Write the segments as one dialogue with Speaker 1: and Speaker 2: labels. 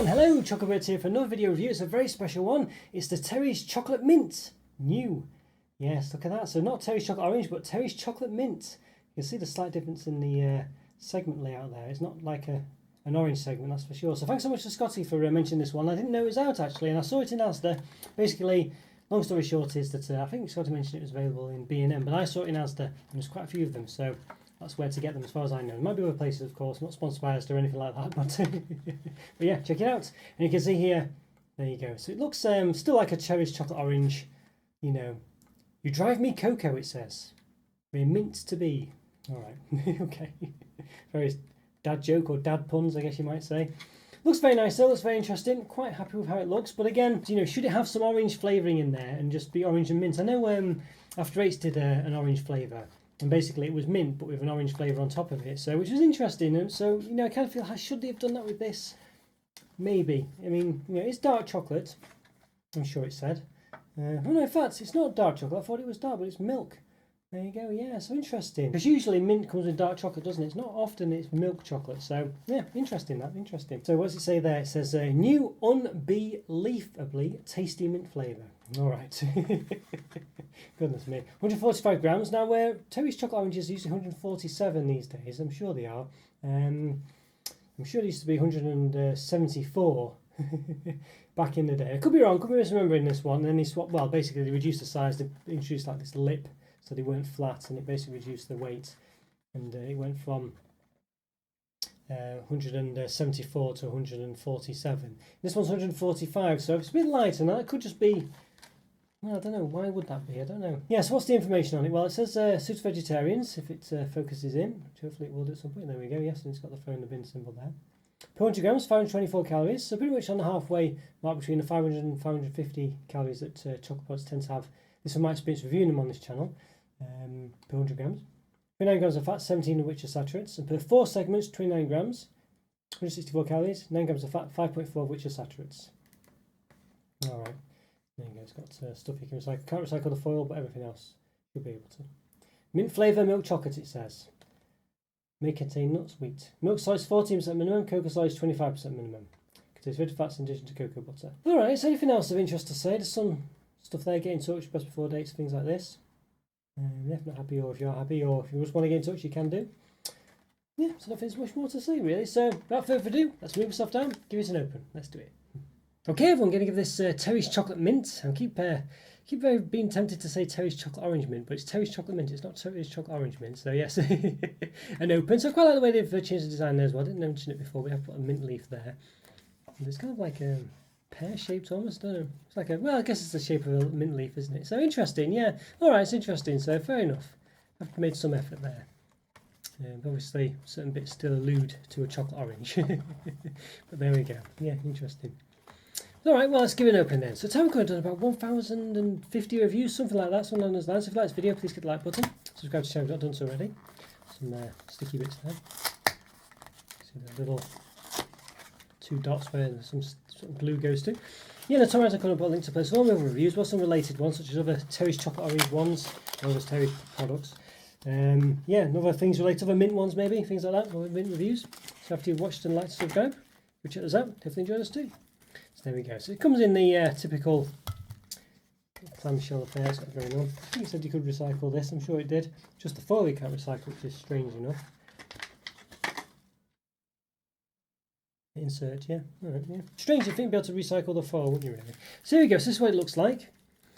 Speaker 1: everyone, hello, Roberto here for another video review. It's a very special one. It's the Terry's Chocolate Mint. New. Yes, look at that. So not Terry's Chocolate Orange, but Terry's Chocolate Mint. You can see the slight difference in the segment layout there. It's not like an orange segment, that's for sure. So thanks so much to Scotty for mentioning this one. I didn't know it was out actually, and I saw it in Asda. Basically, long story short is that I think Scotty mentioned it was available in B&M, but I saw it in Asda, and there's quite a few of them, so that's where to get them as far as I know. There might be other places, of course, not sponsored by Asda or anything like that, but, but yeah, check it out. And you can see here, there you go. So it looks still like a Terry's Chocolate Orange, you know. You drive me cocoa, it says. We're mint to be. All right, okay. Very dad joke or dad puns, I guess you might say. Looks very nice though, looks very interesting. Quite happy with how it looks. But again, you know, should it have some orange flavouring in there and just be orange and mint? I know After Eights did an orange flavour. And basically it was mint, but with an orange flavour on top of it. So, which was interesting. And so, you know, I kind of feel, should they have done that with this? Maybe. I mean, you know, it's dark chocolate. I'm sure it said. Oh no, in fact, it's not dark chocolate. I thought it was dark, but it's milk. There you go. Yeah, so interesting. Because usually mint comes with dark chocolate, doesn't it? It's not often it's milk chocolate. So yeah, interesting. That interesting. So what does it say there? It says new unbelievably tasty mint flavour. All right. Goodness me. 145 grams. Now, where Terry's Chocolate Orange is usually 147 these days. I'm sure they are. I'm sure it used to be 174 back in the day. I could be wrong. Could be misremembering this one. And then they swapped. Well, basically they reduced the size. They introduced like this lip, so they weren't flat, and it basically reduced the weight. And it went from 174 to 147. This one's 145, so it's a bit lighter. Now it could just be. Well, I don't know. Why would that be? I don't know. Yeah, so what's the information on it? Well, it says suits vegetarians if it focuses in, which hopefully it will do at some point. There we go. Yes, and it's got the throw in the bin symbol there. Per 100 grams, 524 calories. So pretty much on the halfway mark between the 500 and 550 calories that chocolate pods tend to have. This is my experience reviewing them on this channel. Per 100 grams. 29 grams of fat, 17 of which are saturates. And per 4 segments, 29 grams, 164 calories, 9 grams of fat, 5.4 of which are saturates. All right. There you go, it's got stuff you can recycle. Can't recycle the foil, but everything else you'll be able to. Mint flavour milk chocolate, it says. May contain nuts, wheat. Milk size 14% minimum, cocoa size 25% minimum. Contains vegetable fats in addition to cocoa butter. Alright, is there anything else of interest to say? There's some stuff there, get in touch, best before dates, things like this. If not happy, or if you're happy, or if you just want to get in touch, you can do. Yeah, so nothing's much more to say really. So without further ado, let's move stuff down, give it an open. Let's do it. Okay, everyone, going to give this Terry's Chocolate Mint. I keep being tempted to say Terry's Chocolate Orange Mint, but it's Terry's Chocolate Mint. It's not Terry's Chocolate Orange Mint. So yes, an open. So I quite like the way they've changed the design there as well. I didn't mention it before. We have put a mint leaf there. And it's kind of like a pear-shaped almost. I don't know. It's like a, well, I guess it's the shape of a mint leaf, isn't it? So interesting. Yeah. All right, it's interesting. So fair enough. I've made some effort there. Obviously, certain bits still allude to a chocolate orange. But there we go. Yeah, interesting. Alright, well, let's give it an open then. So time I've done about 1,050 reviews, something like that, something along those lines. If you like this video, please hit the like button. Subscribe to the channel if you've not done so already. Some sticky bits there. See the little 2 dots where some sort of glue goes to. Yeah, the top right I've got a link to place all my other reviews, well, some related ones, such as other Terry's Chocolate Orange ones, or other Terry's products. Yeah, and other things related to other mint ones maybe, things like that, or mint reviews. So after you've watched and liked and subscribed, go check those out. Definitely enjoy us too. So there we go. So it comes in the typical clamshell affair. It's got going on. I think it said you could recycle this. I'm sure it did. Just the foil you can't recycle, which is strange enough. Insert, yeah. All right, yeah. Strange you think you'd be able to recycle the foil, wouldn't you really? So here we go. So this is what it looks like.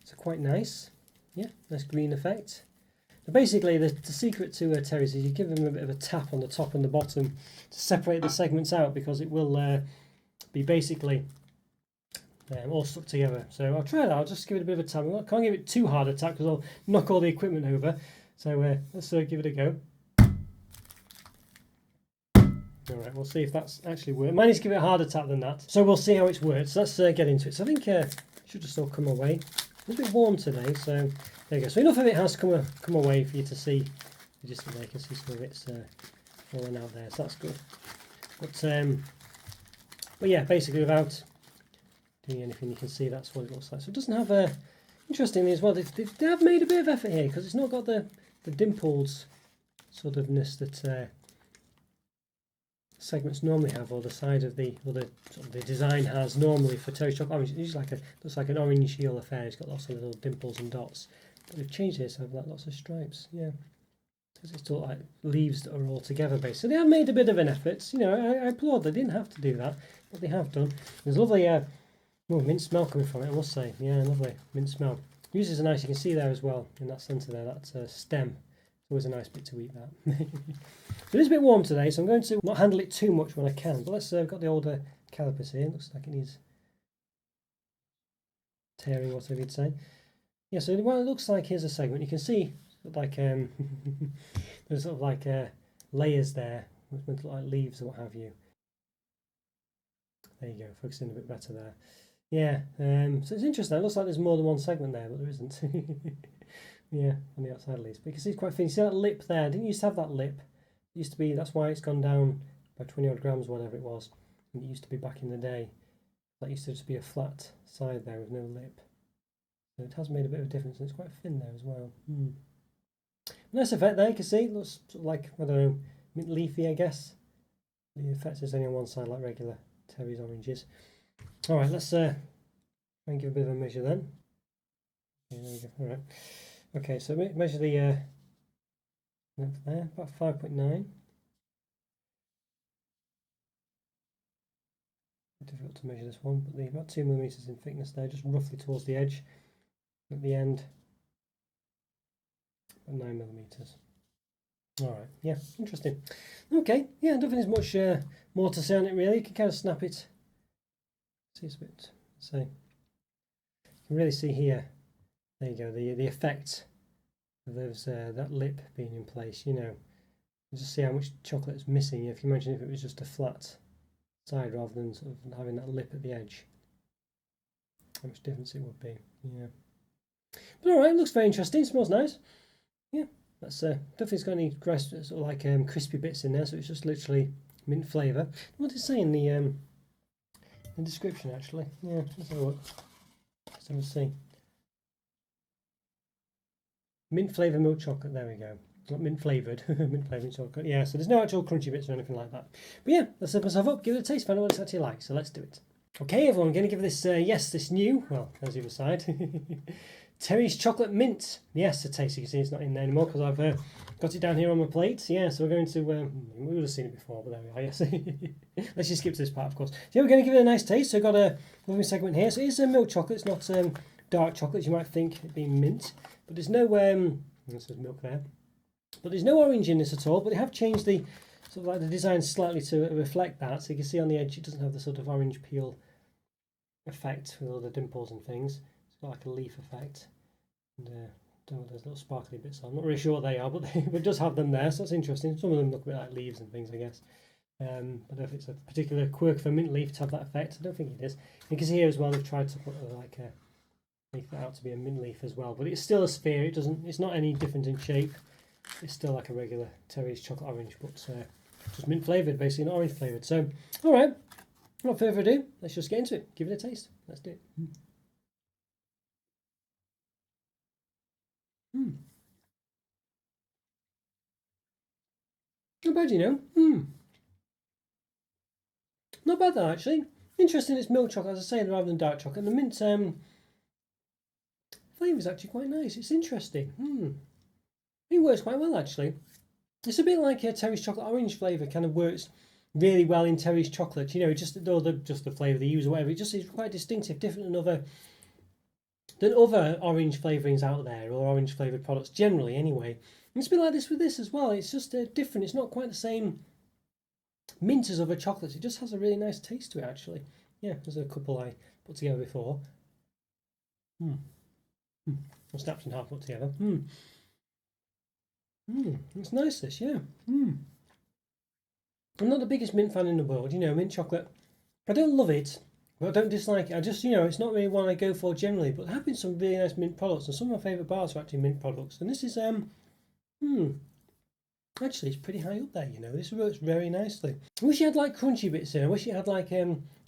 Speaker 1: It's quite nice. Yeah, nice green effect. So basically, the secret to Terry's is you give them a bit of a tap on the top and the bottom to separate the segments out, because it will be basically all stuck together. So I'll try that. I'll just give it a bit of a tap. I can't give it too hard a tap because I'll knock all the equipment over. So let's give it a go. Alright, we'll see if that's actually worked. Mine is to give it a harder tap than that. So we'll see how it's worked. So let's get into it. So I think it should just all come away. It's a bit warm today, so there you go. So enough of it has come away for you to see. You just there, you can see some of it's falling out there, so that's good. But yeah, basically without doing anything, you can see that's what it looks like. So it doesn't have interestingly as well, they have made a bit of effort here, because it's not got the dimples sort of ness that segments normally have, or the side of the, or the sort of the design has normally for Terry's chocolate orange. It's like looks like an orange heel affair. It's got lots of little dimples and dots. But they've changed it so I've got lots of stripes. Yeah, because it's all like leaves that are all together based. So they have made a bit of an effort. You know, I applaud. They didn't have to do that, but they have done. There's lovely mint smell coming from it, I must say. Yeah, lovely mint smell. Uses are nice. You can see there as well in that centre there. That's a stem. It's always a nice bit to eat that. So it is a bit warm today, so I'm going to not handle it too much when I can. But let's got the older calipers here. It looks like it needs tearing, whatever you'd say. Yeah, so what it looks like, here's a segment. You can see like there's sort of like layers there, which meant to look like leaves or what have you. There you go, focusing a bit better there. Yeah, so it's interesting. It looks like there's more than one segment there, but there isn't. Yeah, on the outside at least. But you can see it's quite thin. You see that lip there? Didn't used to have that lip. It used to be, that's why it's gone down by 20 odd grams, whatever it was. And it used to be back in the day. That used to just be a flat side there with no lip. So it has made a bit of a difference, and it's quite thin there as well. Nice effect there, you can see. It looks sort of like, I don't know, mint leafy, I guess. The effect is only on one side, like regular Terry's oranges. Alright, let's try and give a bit of a measure then. Okay, there we go. Alright. Okay, so measure the length there, about 5.9. Difficult to measure this one, but about 2 millimeters in thickness there, just roughly towards the edge. At the end, about 9 millimeters. Alright, yeah, interesting. Okay, yeah, I don't think there's much more to say on it really. You can kind of snap it. See, it's a bit, so you can really see here. There you go, the effect of those that lip being in place. You know, you just see how much chocolate is missing. If you imagine if it was just a flat side rather than sort of having that lip at the edge, how much difference it would be. Yeah, but all right, it looks very interesting. Smells nice. Yeah, that's definitely got any sort of like crispy bits in there. So it's just literally mint flavour. What did it say in the description actually? Yeah, let's have a look. Let's have a see. Mint flavoured milk chocolate, there we go. Not mint flavoured, mint flavoured chocolate. Yeah, so there's no actual crunchy bits or anything like that. But yeah, let's set myself up, give it a taste, find out what it's actually like. So let's do it. Okay, everyone, I'm going to give this, this new, well, there's the other side, Terry's Chocolate Mint. Yes, the taste, you can see it's not in there anymore because I've got it down here on my plate. Yeah, so we're going to, we would have seen it before, but there we are, yes. Let's just skip to this part, of course. So yeah, we're going to give it a nice taste. So I've got a lovely segment here. So it is milk chocolate, it's not dark chocolate, as you might think it being mint. But there's no, this is milk there. But there's no orange in this at all. But they have changed the sort of like the design slightly to reflect that. So you can see on the edge it doesn't have the sort of orange peel effect with all the dimples and things. It's got like a leaf effect. And there's little sparkly bits on. I'm not really sure what they are, but it does have them there. So that's interesting. Some of them look a bit like leaves and things, I guess. I don't know if it's a particular quirk for mint leaf to have that effect. I don't think it is. You can see here as well they've tried to put like a make that out to be a mint leaf as well, but it's still a sphere. It's not any different in shape. It's still like a regular Terry's chocolate orange, but just mint flavoured, basically, not orange flavoured. So, all right, without further ado, let's just get into it. Give it a taste. Let's do it. Not bad, you know. Not bad though, actually. Interesting. It's milk chocolate, as I say, rather than dark chocolate. And the mint flavour is actually quite nice. It's interesting. It works quite well, actually. It's a bit like a Terry's chocolate orange flavour kind of works really well in Terry's chocolate. You know, just the flavour they use or whatever. It just is quite distinctive, different than other orange flavourings out there or orange flavoured products generally. Anyway, and it's a bit like this with this as well. It's just different. It's not quite the same mint as other chocolates. It just has a really nice taste to it, actually. Yeah, there's a couple I put together before. I'll snapped in half, put together. It's nice, this, yeah. I'm not the biggest mint fan in the world, you know, mint chocolate. I don't love it, but I don't dislike it. I just, you know, it's not really one I go for generally, but there have been some really nice mint products, and some of my favourite bars are actually mint products. And this is, actually, it's pretty high up there, you know. This works very nicely. I wish it had, like, crunchy bits in. I wish it had, like,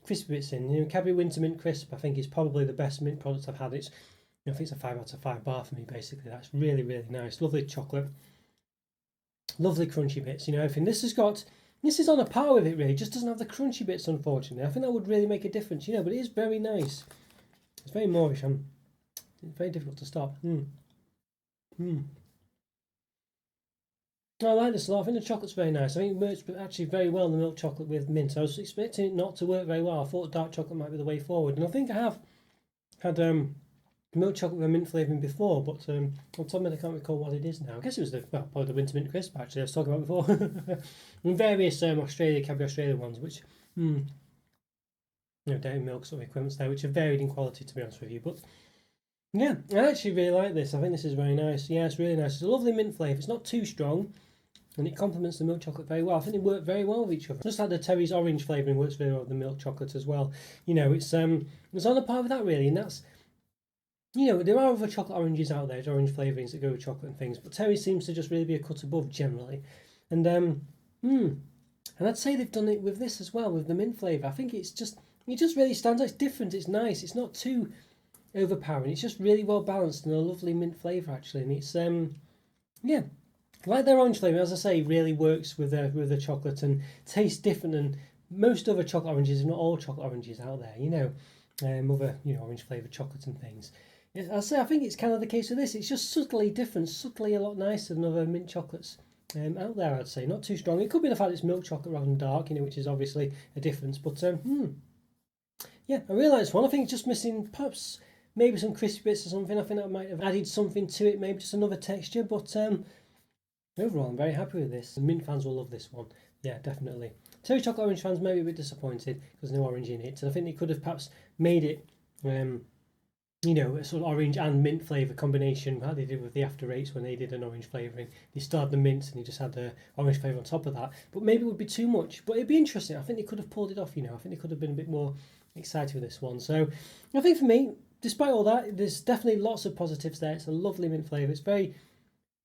Speaker 1: crispy bits in. You know, Cadbury Winter Mint Crisp, I think, is probably the best mint product I've had. It's, I think it's a 5 out of 5 bar for me, basically. That's really, really nice. Lovely chocolate. Lovely crunchy bits, you know, everything. This has got This is on a par with it, really. It just doesn't have the crunchy bits, unfortunately. I think that would really make a difference, you know, but it is very nice. It's very Moorish. It's very difficult to stop. I like this a lot. I think the chocolate's very nice. I think it works actually very well, the milk chocolate with mint. I was expecting it not to work very well. I thought dark chocolate might be the way forward. And I think I have had milk chocolate with mint flavouring before, but on top of it, I can't recall what it is now. I guess it was probably the winter mint crisp, actually, I was talking about before. And various Cadbury Australia ones, which, you know, dairy milk sort of equivalents there, which are varied in quality, to be honest with you. But yeah, I actually really like this. I think this is very nice. Yeah, it's really nice. It's a lovely mint flavour. It's not too strong, and it complements the milk chocolate very well. I think they work very well with each other. Just like the Terry's orange flavouring works very well with the milk chocolate as well. You know, it's on a par with that, really, and that's, you know, there are other chocolate oranges out there, orange flavourings that go with chocolate and things, but Terry seems to just really be a cut above generally. And and I'd say they've done it with this as well, with the mint flavour. I think it just really stands out. It's different. It's nice. It's not too overpowering. It's just really well balanced and a lovely mint flavour, actually. And it's yeah, like their orange flavour, as I say, really works with the chocolate and tastes different than most other chocolate oranges, if not all chocolate oranges out there. You know, other, you know, orange flavoured chocolates and things. I say I think it's kind of the case with this. It's just subtly different, subtly a lot nicer than other mint chocolates out there. I'd say not too strong. It could be the fact it's milk chocolate rather than dark, you know, which is obviously a difference. But yeah, I really like this one. I think it's just missing perhaps maybe some crispy bits or something. I think that might have added something to it, maybe just another texture. But overall, I'm very happy with this. The mint fans will love this one. Yeah, definitely. Terry chocolate orange fans may be a bit disappointed because there's no orange in it, and I think they could have perhaps made it, you know, a sort of orange and mint flavour combination, like they did with the After Eights when they did an orange flavouring. They started the mint and you just had the orange flavour on top of that. But maybe it would be too much. But it'd be interesting. I think they could have pulled it off, you know. I think they could have been a bit more excited with this one. So I think for me, despite all that, there's definitely lots of positives there. It's a lovely mint flavour. It's very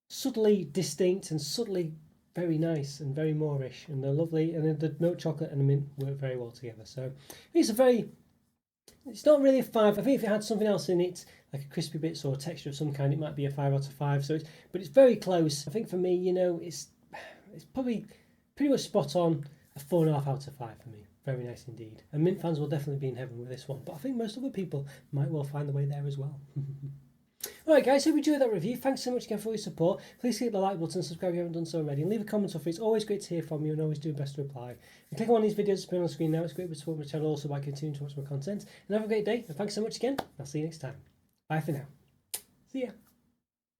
Speaker 1: subtly distinct and subtly very nice and very Moorish, and they're lovely. And the milk chocolate and the mint work very well together. So it's not really a 5. I think if it had something else in it, like a crispy bits or a texture of some kind, it might be a 5 out of 5. So but it's very close. I think for me, you know, it's probably pretty much spot on, a 4.5 out of 5 for me. Very nice indeed. And mint fans will definitely be in heaven with this one, but I think most other people might well find the way there as well. Alright guys, hope you enjoyed that review. Thanks so much again for your support. Please hit the like button, subscribe if you haven't done so already, and leave a comment or free. It's always great to hear from you and always do best to reply. And click on one of these videos appearing on the screen now. It's great to support my channel also by continuing to watch my content. And have a great day, and thanks so much again. I'll see you next time. Bye for now. See ya.